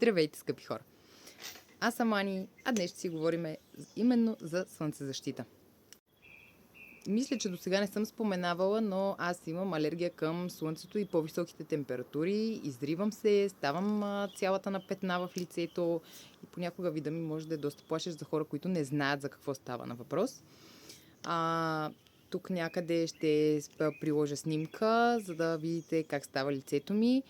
Здравейте, скъпи хора! Аз съм Ани, а днес ще си говорим именно за слънцезащита. Мисля, че до сега не съм споменавала, но аз имам алергия към слънцето и по-високите температури. Изривам се, ставам цялата на петна в лицето и понякога вида ми може да е доста плашещ за хора, които не знаят за какво става на въпрос. Тук някъде ще приложа снимка, за да видите как става лицето ми.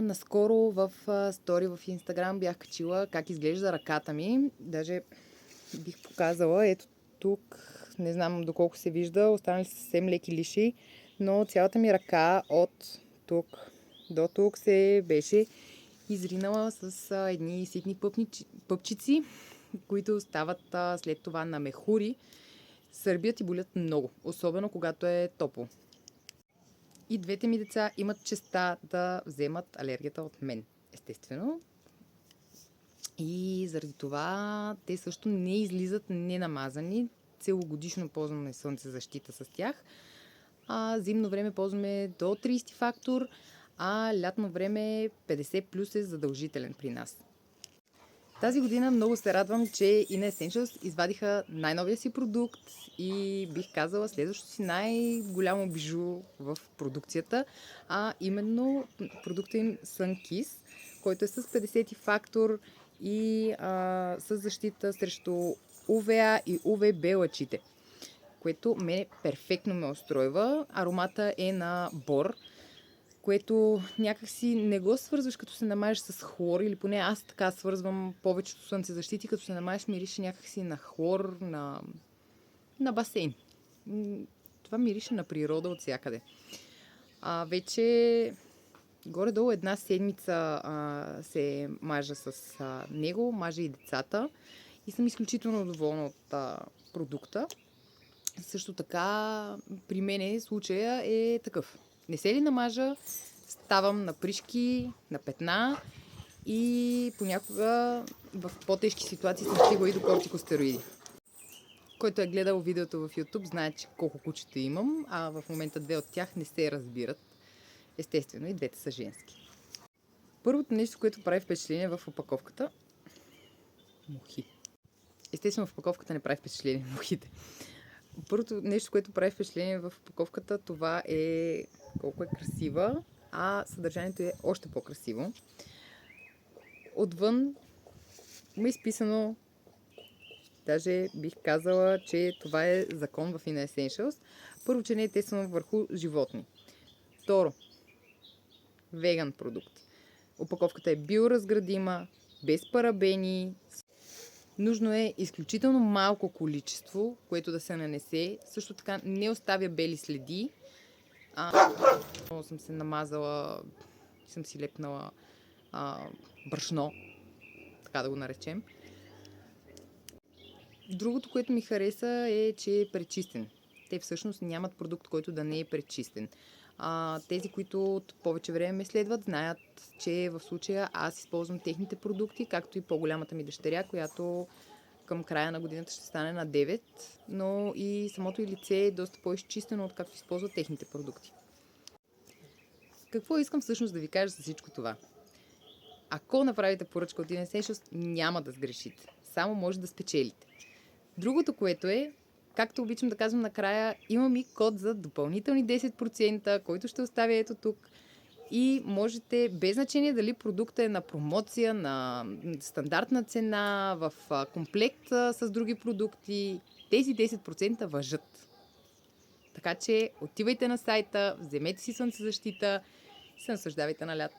Наскоро в стори в Инстаграм бях качила как изглежда ръката ми. Даже бих показала, ето тук, не знам доколко се вижда, останали са съвсем леки лиши, но цялата ми ръка от тук до тук се беше изринала с едни ситни пъпчици, които стават след това на мехури. Сърбят и болят много, особено когато е топло. И двете ми деца имат честа да вземат алергията от мен, естествено. И заради това те също не излизат ненамазани. Целогодишно ползваме слънцезащита с тях. Зимно време ползваме до 30 фактор, а лятно време 50 плюс е задължителен при нас. Тази година много се радвам, че Inner Essentials извадиха най-новия си продукт и бих казала следващото си най-голямо бижу в продукцията, а именно продукта им Sun Kiss, който е с 50 фактор и с защита срещу UVA и UVB лъчите, което мене перфектно ме устройва. Аромата е на бор, което някакси не го свързваш като се намажеш с хлор, или поне аз така свързвам повечето слънцезащити, като се намажеш мирише някакси на хлор, на басейн. Това мирише на природа от всякъде. Вече горе-долу една седмица се мажа с него, мажа и децата и съм изключително доволна от продукта. Също така при мен случая е такъв. Не се ли намажа, ставам на пришки, на петна и понякога в по-тежки ситуации съм стигла и до кортикостероиди. Който е гледал видеото в YouTube, знае, че колко кучета имам, а в момента две от тях не се разбират. Естествено, и двете са женски. Първото нещо, което прави впечатление в опаковката... Мухи. Естествено, в опаковката не прави впечатление мухите. Първото нещо, което прави впечатление в опаковката, това е колко е красива, а съдържанието е още по-красиво. Отвън е изписано, даже бих казала, че това е закон в Inner Essentials. Първо, че не е тествано върху животни. Второ, веган продукт. Опаковката е биоразградима, без парабени. Нужно е изключително малко количество, което да се нанесе. Също така не оставя бели следи. Съм се намазала, съм си лепнала брашно, така да го наречем. Другото, което ми хареса е, че е пречистен. Те всъщност нямат продукт, който да не е пречистен. Тези, които от повече време ме следват, знаят, че в случая аз използвам техните продукти, както и по-голямата ми дъщеря, която към края на годината ще стане на 9, но и самото й лице е доста по-изчистено, откакто използва техните продукти. Какво искам всъщност да ви кажа за всичко това? Ако направите поръчка от Inner Essentials, няма да сгрешите. Само може да спечелите. Другото, което е, както обичам да казвам накрая, имам и код за допълнителни 10%, който ще оставя ето тук. И можете, без значение дали продукта е на промоция, на стандартна цена, в комплект с други продукти, тези 10% важат. Така че отивайте на сайта, вземете си слънцезащита и се наслаждавайте на лято.